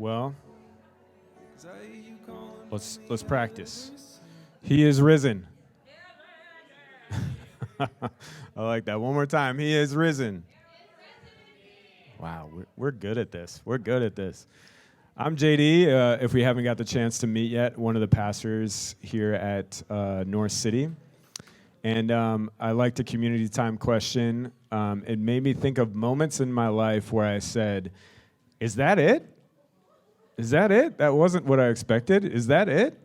Well, let's practice. He is risen. I like that. One more time. He is risen. Wow, we're good at this. We're good at this. I'm JD. If we haven't got the chance to meet yet, one of the pastors here at North City. And I liked the community time question. It made me think of moments in my life where I said, is that it? Is that it? That wasn't what I expected. Is that it?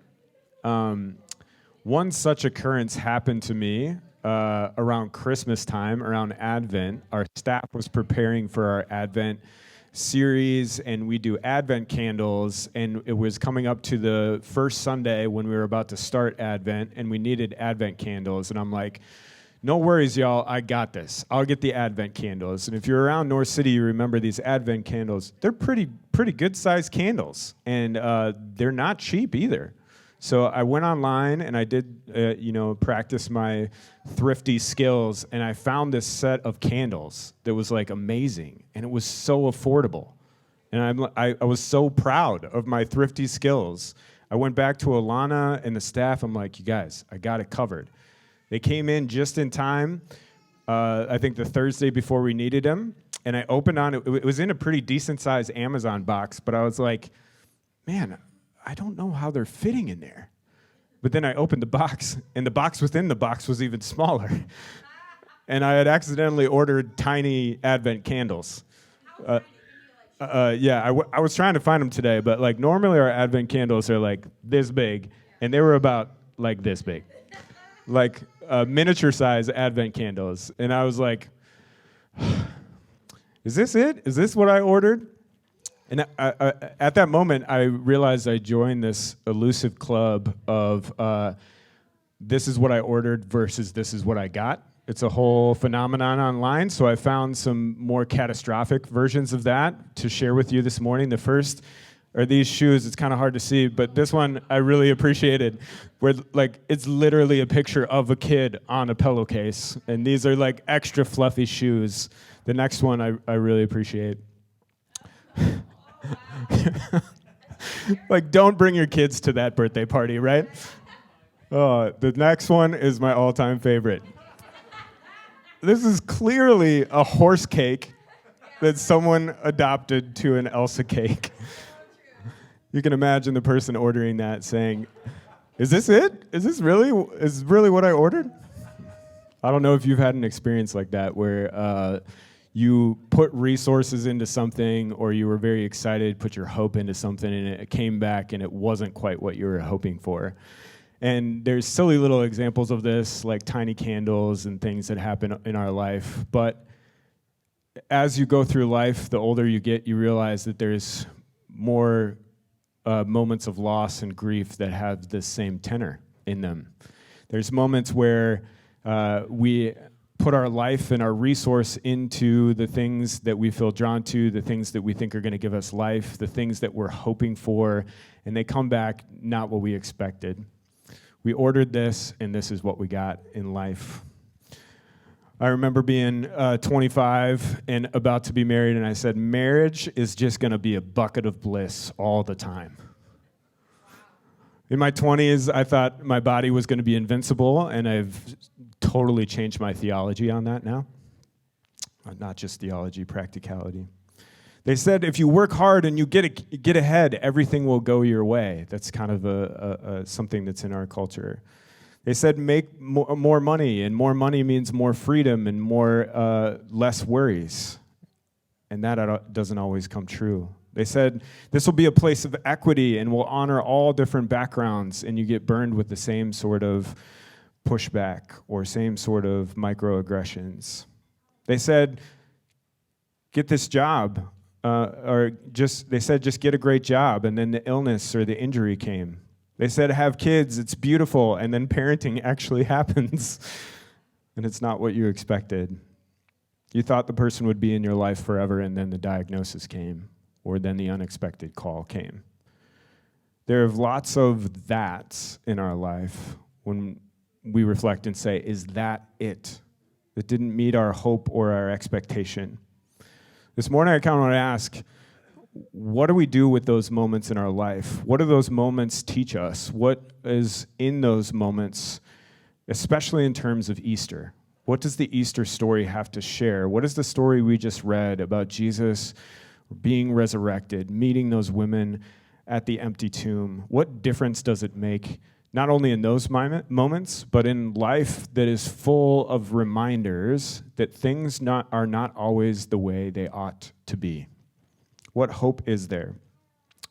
One such occurrence happened to me around Christmas time, around Advent. Our staff was preparing for our Advent series, and we do Advent candles, and it was coming up to the first Sunday when we were about to start Advent, and we needed Advent candles, and I'm like, no worries, y'all, I got this. I'll get the Advent candles. And if you're around North City, you remember these Advent candles. They're pretty good-sized candles, and they're not cheap either. So I went online, and I did, practice my thrifty skills, and I found this set of candles that was, like, amazing, and it was so affordable. And I was so proud of my thrifty skills. I went back to Alana and the staff. I'm like, you guys, I got it covered. They came in just in time, I think the Thursday before we needed them, and I opened on it. It was in a pretty decent-sized Amazon box, but I was like, man, I don't know how they're fitting in there. But then I opened the box, and the box within the box was even smaller. And I had accidentally ordered tiny Advent candles. I was trying to find them today, but like normally our Advent candles are like this big, and they were about like this big. Like miniature size Advent candles. And I was like, is this it? Is this what I ordered? And at that moment, I realized I joined this elusive club of this is what I ordered versus this is what I got. It's a whole phenomenon online, so I found some more catastrophic versions of that to share with you this morning. The first are these shoes. It's kind of hard to see, but this one I really appreciated, where like it's literally a picture of a kid on a pillowcase, and these are like extra fluffy shoes. The next one I really appreciate. Like, don't bring your kids to that birthday party, right? Oh, the next one is my all-time favorite. This is clearly a horse cake that someone adopted to an Elsa cake. You can imagine the person ordering that saying, is this it? Is this really what I ordered? I don't know if you've had an experience like that where you put resources into something, or you were very excited, put your hope into something, and it came back and it wasn't quite what you were hoping for. And there's silly little examples of this, like tiny candles and things that happen in our life. But as you go through life, the older you get, you realize that there's more moments of loss and grief that have the same tenor in them. There's moments where we put our life and our resource into the things that we feel drawn to, the things that we think are going to give us life, the things that we're hoping for, and they come back not what we expected. We ordered this, and this is what we got in life. I remember being 25 and about to be married, and I said, marriage is just going to be a bucket of bliss all the time. In my 20s, I thought my body was going to be invincible, and I've totally changed my theology on that now. Not just theology, practicality. They said if you work hard and you get ahead, everything will go your way. That's kind of something that's in our culture. They said make more money, and more money means more freedom and less worries. And that doesn't always come true. They said this will be a place of equity and will honor all different backgrounds, and you get burned with the same sort of pushback or same sort of microaggressions. They said get this job, they said just get a great job, and then the illness or the injury came. They said have kids, it's beautiful, and then parenting actually happens, and it's not what you expected. You thought the person would be in your life forever, and then the diagnosis came, or then the unexpected call came. There are lots of that's in our life when we reflect and say, is that it? That didn't meet our hope or our expectation. This morning I kind of want to ask, what do we do with those moments in our life? What do those moments teach us? What is in those moments, especially in terms of Easter? What does the Easter story have to share? What is the story we just read about Jesus being resurrected, meeting those women at the empty tomb? What difference does it make, not only in those moments, but in life that is full of reminders that things are not always the way they ought to be? What hope is there?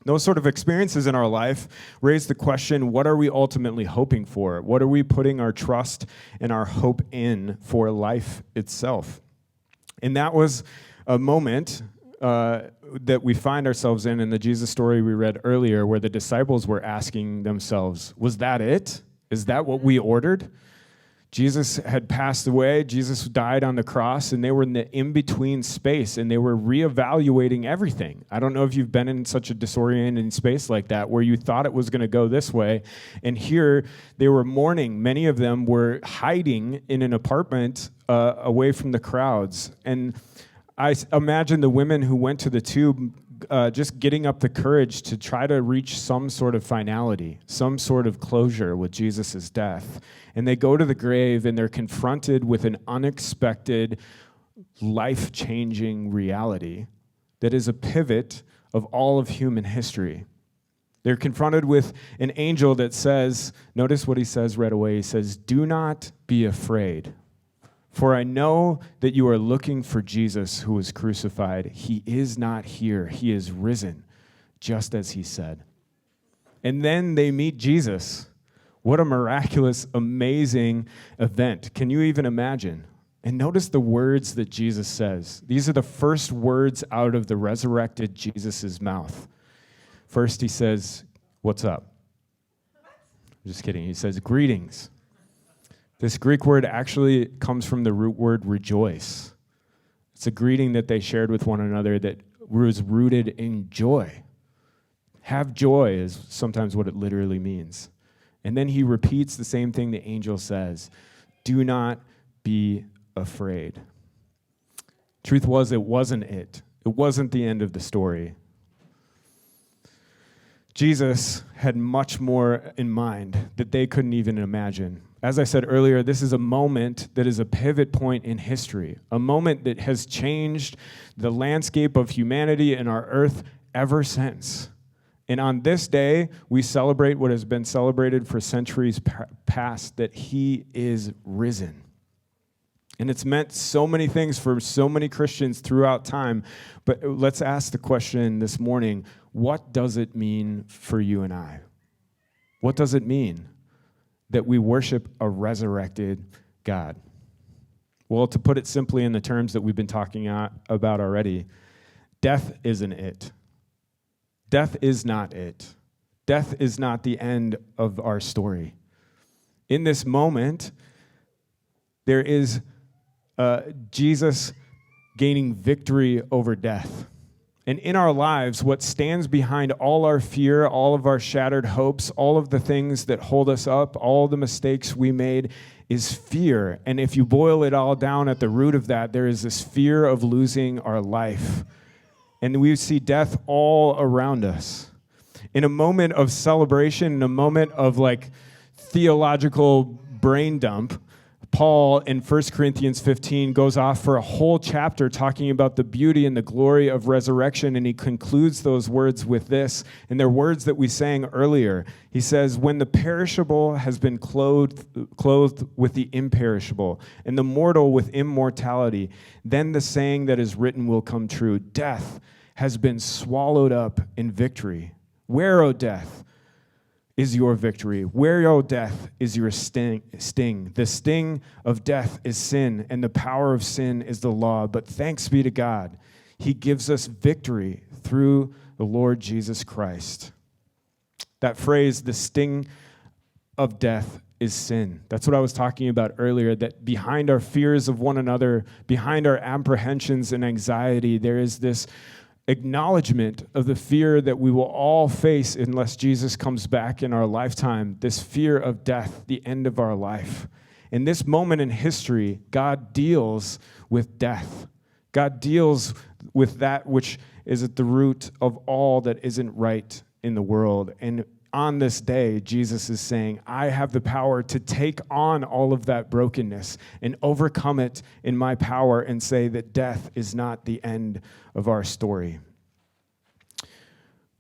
Those sort of experiences in our life raise the question, what are we ultimately hoping for? What are we putting our trust and our hope in for life itself? And that was a moment that we find ourselves in the Jesus story we read earlier, where the disciples were asking themselves, was that it? Is that what we ordered? Jesus had passed away, Jesus died on the cross, and they were in the in-between space, and they were reevaluating everything. I don't know if you've been in such a disorienting space like that, where you thought it was going to go this way, and here they were mourning. Many of them were hiding in an apartment away from the crowds. And I imagine the women who went to the tomb just getting up the courage to try to reach some sort of finality, some sort of closure with Jesus' death. And they go to the grave and they're confronted with an unexpected, life-changing reality that is a pivot of all of human history. They're confronted with an angel that says, notice what he says right away. He says, "Do not be afraid. For I know that you are looking for Jesus who was crucified. He is not here. He is risen, just as he said." And then they meet Jesus. What a miraculous, amazing event. Can you even imagine? And notice the words that Jesus says. These are the first words out of the resurrected Jesus' mouth. First he says, "What's up?" I'm just kidding. He says, "Greetings." This Greek word actually comes from the root word rejoice. It's a greeting that they shared with one another that was rooted in joy. Have joy is sometimes what it literally means. And then he repeats the same thing the angel says. Do not be afraid. Truth was, it wasn't it. It wasn't the end of the story. Jesus had much more in mind that they couldn't even imagine. As I said earlier, this is a moment that is a pivot point in history, a moment that has changed the landscape of humanity and our earth ever since. And on this day, we celebrate what has been celebrated for centuries past, that he is risen. And it's meant so many things for so many Christians throughout time. But let's ask the question this morning, what does it mean for you and I? What does it mean that we worship a resurrected God? Well, to put it simply in the terms that we've been talking about already, death isn't it. Death is not it. Death is not the end of our story. In this moment, there is Jesus gaining victory over death. And in our lives, what stands behind all our fear, all of our shattered hopes, all of the things that hold us up, all the mistakes we made, is fear. And if you boil it all down at the root of that, there is this fear of losing our life. And we see death all around us. In a moment of celebration, in a moment of theological brain dump, Paul in 1 Corinthians 15 goes off for a whole chapter talking about the beauty and the glory of resurrection, and he concludes those words with this, and they're words that we sang earlier. He says, "When the perishable has been clothed with the imperishable, and the mortal with immortality, then the saying that is written will come true. Death has been swallowed up in victory. Where, O death, is your victory? Where, O death, is your sting? The sting of death is sin, and the power of sin is the law. But thanks be to God, he gives us victory through the Lord Jesus Christ." That phrase, the sting of death is sin. That's what I was talking about earlier, that behind our fears of one another, behind our apprehensions and anxiety, there is this acknowledgement of the fear that we will all face unless Jesus comes back in our lifetime, this fear of death, the end of our life. In this moment in history, God deals with death. God deals with that which is at the root of all that isn't right in the world. And on this day, Jesus is saying, I have the power to take on all of that brokenness and overcome it in my power and say that death is not the end of our story.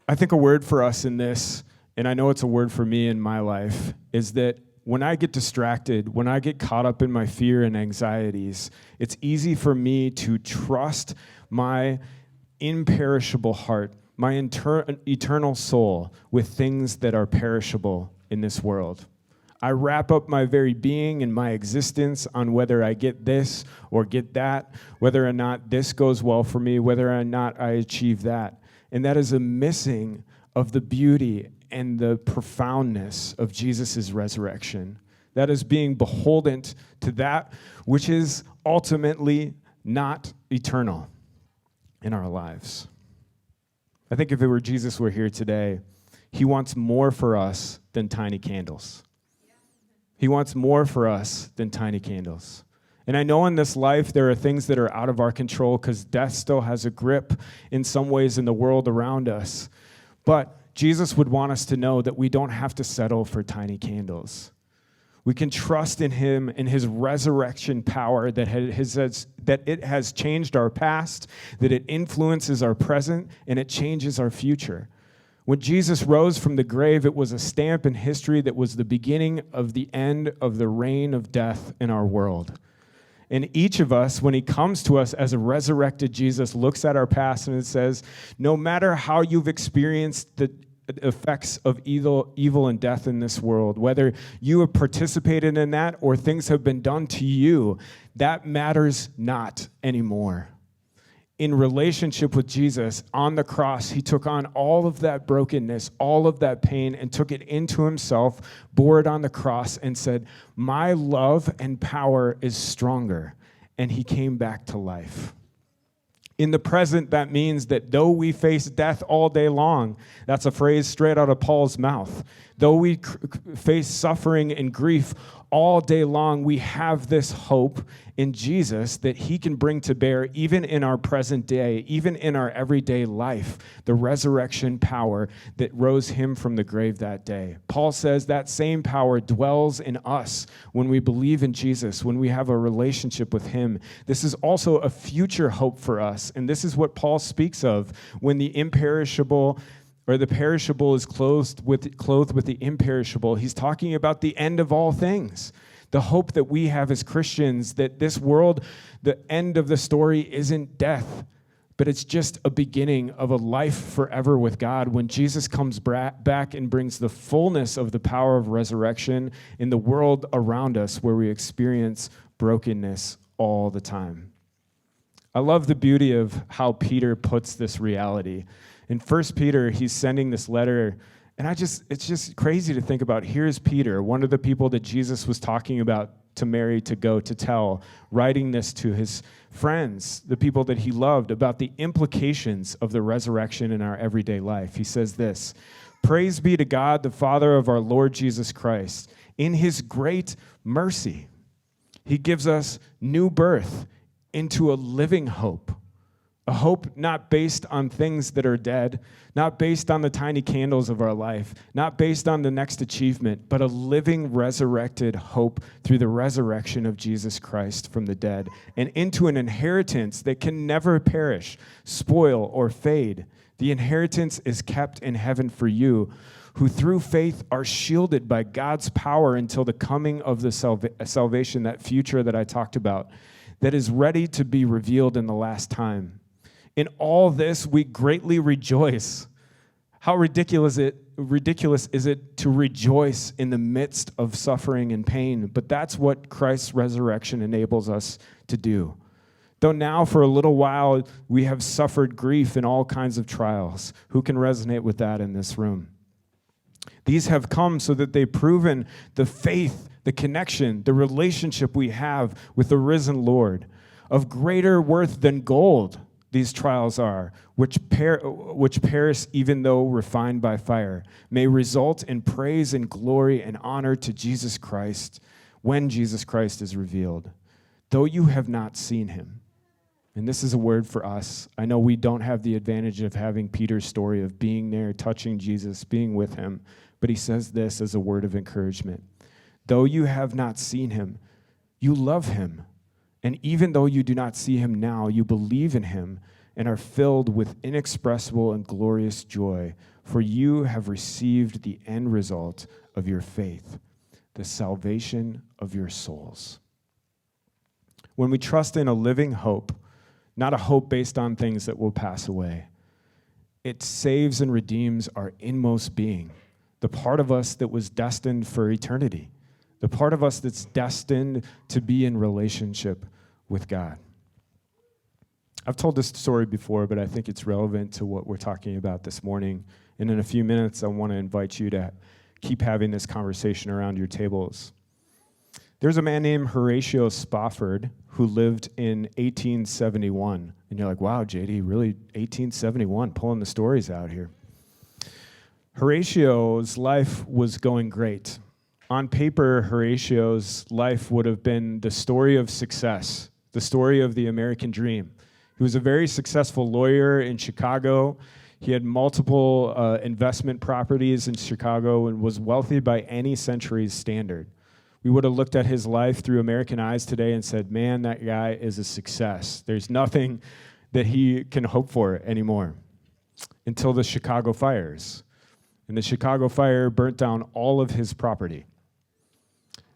I think a word for us in this, and I know it's a word for me in my life, is that when I get distracted, when I get caught up in my fear and anxieties, it's easy for me to trust my imperishable heart, my eternal soul, with things that are perishable in this world. I wrap up my very being and my existence on whether I get this or get that, whether or not this goes well for me, whether or not I achieve that. And that is a missing of the beauty and the profoundness of Jesus' resurrection. That is being beholden to that which is ultimately not eternal in our lives. I think if it were Jesus were here today, he wants more for us than tiny candles. He wants more for us than tiny candles. And I know in this life there are things that are out of our control because death still has a grip in some ways in the world around us. But Jesus would want us to know that we don't have to settle for tiny candles. We can trust in him, in his resurrection power, that it has changed our past, that it influences our present, and it changes our future. When Jesus rose from the grave, it was a stamp in history that was the beginning of the end of the reign of death in our world. And each of us, when he comes to us as a resurrected Jesus, looks at our past and it says, no matter how you've experienced the effects of evil and death in this world, whether you have participated in that or things have been done to you, that matters not anymore. In relationship with Jesus on the cross, he took on all of that brokenness, all of that pain, and took it into himself, bore it on the cross, and said, my love and power is stronger. And he came back to life. In the present, that means that though we face death all day long, that's a phrase straight out of Paul's mouth, though we face suffering and grief all day long, we have this hope in Jesus that he can bring to bear even in our present day, even in our everyday life, the resurrection power that rose him from the grave that day. Paul says that same power dwells in us when we believe in Jesus, when we have a relationship with him. This is also a future hope for us, and this is what Paul speaks of when the imperishable or the perishable is clothed with the imperishable. He's talking about the end of all things. The hope that we have as Christians, that this world, the end of the story isn't death, but it's just a beginning of a life forever with God when Jesus comes back and brings the fullness of the power of resurrection in the world around us where we experience brokenness all the time. I love the beauty of how Peter puts this reality. In 1 Peter, he's sending this letter, and it's just crazy to think about. Here's Peter, one of the people that Jesus was talking about to Mary to go to tell, writing this to his friends, the people that he loved, about the implications of the resurrection in our everyday life. He says this, praise be to God, the Father of our Lord Jesus Christ. In his great mercy, he gives us new birth into a living hope. A hope not based on things that are dead, not based on the tiny candles of our life, not based on the next achievement, but a living, resurrected hope through the resurrection of Jesus Christ from the dead, and into an inheritance that can never perish, spoil, or fade. The inheritance is kept in heaven for you, who through faith are shielded by God's power until the coming of the salvation, that future that I talked about, that is ready to be revealed in the last time. In all this, we greatly rejoice. How ridiculous is it to rejoice in the midst of suffering and pain? But that's what Christ's resurrection enables us to do. Though now for a little while we have suffered grief in all kinds of trials. Who can resonate with that in this room? These have come so that they've proven the faith, the connection, the relationship we have with the risen Lord. Of greater worth than gold, these trials are, which perish even though refined by fire, may result in praise and glory and honor to Jesus Christ when Jesus Christ is revealed. Though you have not seen him. And this is a word for us. I know we don't have the advantage of having Peter's story of being there, touching Jesus, being with him, but he says this as a word of encouragement. Though you have not seen him, you love him. And even though you do not see him now, you believe in him and are filled with inexpressible and glorious joy, for you have received the end result of your faith, the salvation of your souls. When we trust in a living hope, not a hope based on things that will pass away, it saves and redeems our inmost being, the part of us that was destined for eternity, the part of us that's destined to be in relationship with God. I've told this story before, but I think it's relevant to what we're talking about this morning. And in a few minutes, I want to invite you to keep having this conversation around your tables. There's a man named Horatio Spafford who lived in 1871. And you're like, wow, JD, really 1871, pulling the stories out here. Horatio's life was going great. On paper, Horatio's life would have been the story of success, the story of the American dream. He was a very successful lawyer in Chicago. He had multiple investment properties in Chicago and was wealthy by any century's standard. We would have looked at his life through American eyes today and said, man, that guy is a success. There's nothing that he can hope for anymore until the Chicago fires. And the Chicago fire burnt down all of his property.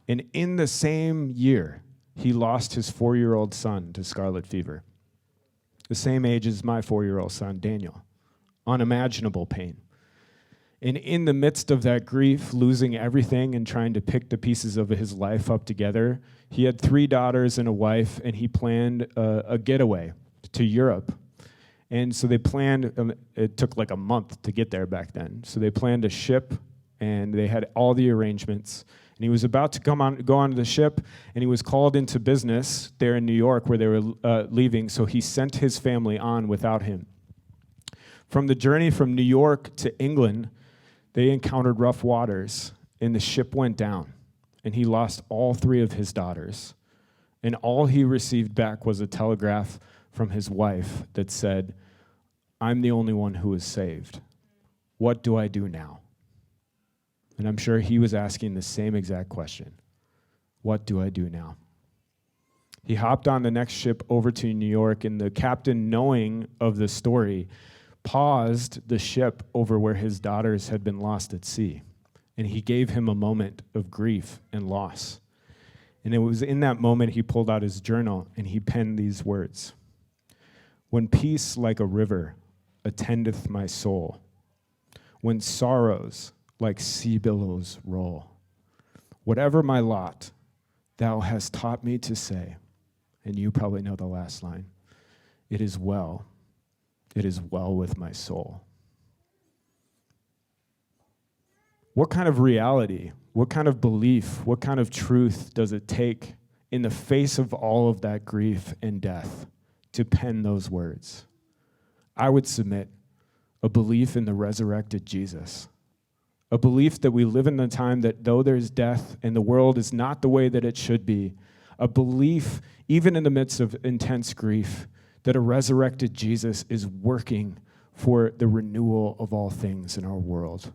And in the same year, he lost his 4-year-old son to scarlet fever. The same age as my 4-year-old son, Daniel. Unimaginable pain. And in the midst of that grief, losing everything and trying to pick the pieces of his life up together, he had 3 daughters and a wife, and he planned a getaway to Europe. And so they planned, it took like a month to get there back then. So they planned a ship, and they had all the arrangements. And he was about to go onto the ship, and he was called into business there in New York where they were leaving, so he sent his family on without him. From the journey from New York to England, they encountered rough waters, and the ship went down, and he lost all 3 of his daughters. And all he received back was a telegraph from his wife that said, I'm the only one who is saved. What do I do now? And I'm sure he was asking the same exact question. What do I do now? He hopped on the next ship over to New York, and the captain, knowing of the story, paused the ship over where his daughters had been lost at sea. And he gave him a moment of grief and loss. And it was in that moment he pulled out his journal and he penned these words. When peace like a river attendeth my soul, when sorrows like sea billows roll, whatever my lot, thou hast taught me to say, and you probably know the last line, it is well with my soul. What kind of reality, what kind of belief, what kind of truth does it take in the face of all of that grief and death to pen those words? I would submit a belief in the resurrected Jesus, a belief that we live in a time that though there's death and the world is not the way that it should be, a belief, even in the midst of intense grief, that a resurrected Jesus is working for the renewal of all things in our world.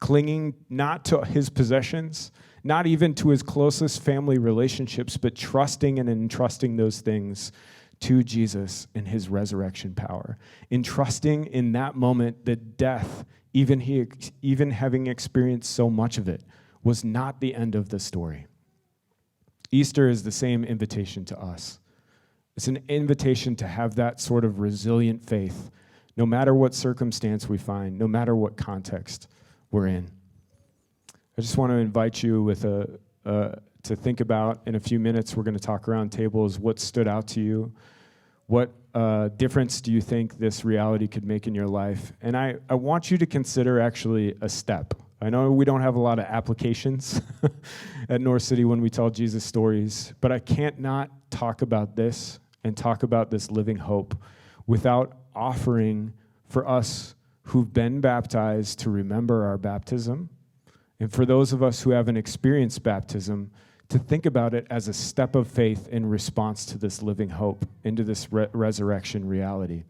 Clinging not to his possessions, not even to his closest family relationships, but trusting and entrusting those things to Jesus and his resurrection power. Entrusting in that moment that death, even having experienced so much of it, was not the end of the story. Easter is the same invitation to us. It's an invitation to have that sort of resilient faith, no matter what circumstance we find, no matter what context we're in. I just want to invite you with to think about, in a few minutes, we're going to talk around tables, what stood out to you? What difference do you think this reality could make in your life? And I want you to consider actually a step. I know we don't have a lot of applications at North City when we tell Jesus stories, but I can't not talk about this and talk about this living hope without offering for us who've been baptized to remember our baptism, and for those of us who haven't experienced baptism, to think about it as a step of faith in response to this living hope, into this resurrection reality.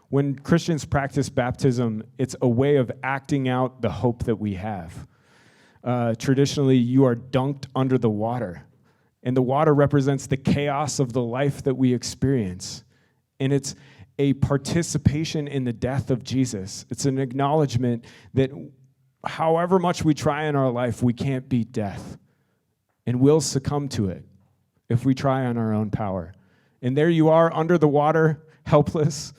When Christians practice baptism, it's a way of acting out the hope that we have. Traditionally, you are dunked under the water, and the water represents the chaos of the life that we experience. And it's a participation in the death of Jesus. It's an acknowledgement that however much we try in our life, we can't beat death. And we'll succumb to it if we try on our own power. And there you are under the water, helpless,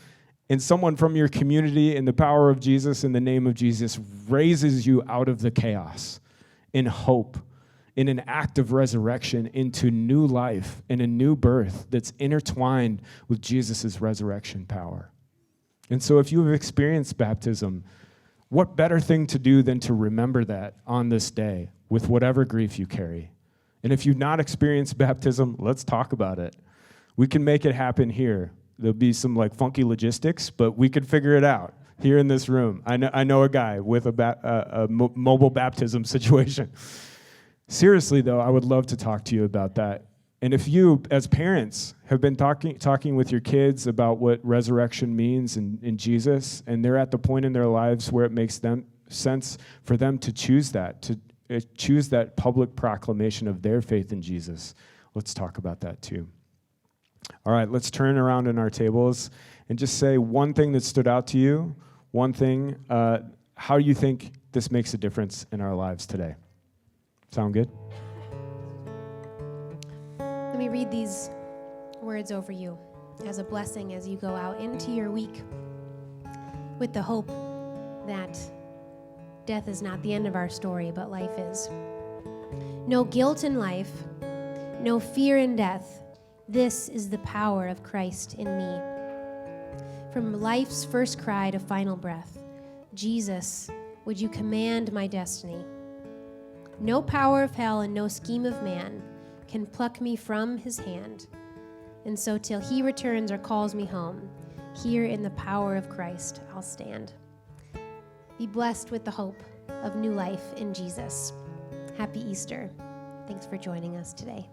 and someone from your community in the power of Jesus, in the name of Jesus, raises you out of the chaos in hope, in an act of resurrection into new life and a new birth that's intertwined with Jesus' resurrection power. And so if you have experienced baptism, what better thing to do than to remember that on this day with whatever grief you carry? And if you've not experienced baptism, let's talk about it. We can make it happen here. There'll be some funky logistics, but we could figure it out here in this room. I know a guy with a mobile baptism situation. Seriously, though, I would love to talk to you about that. And if you, as parents, have been talking with your kids about what resurrection means in Jesus, and they're at the point in their lives where it makes sense for them to choose that public proclamation of their faith in Jesus, let's talk about that too. All right, let's turn around in our tables and just say one thing that stood out to you, one thing, how you think this makes a difference in our lives today. Sound good? Let me read these words over you as a blessing as you go out into your week with the hope that death is not the end of our story, but life is. No guilt in life, no fear in death. This is the power of Christ in me. From life's first cry to final breath, Jesus, would you command my destiny? No power of hell and no scheme of man can pluck me from his hand. And so till he returns or calls me home, here in the power of Christ I'll stand. Be blessed with the hope of new life in Jesus. Happy Easter. Thanks for joining us today.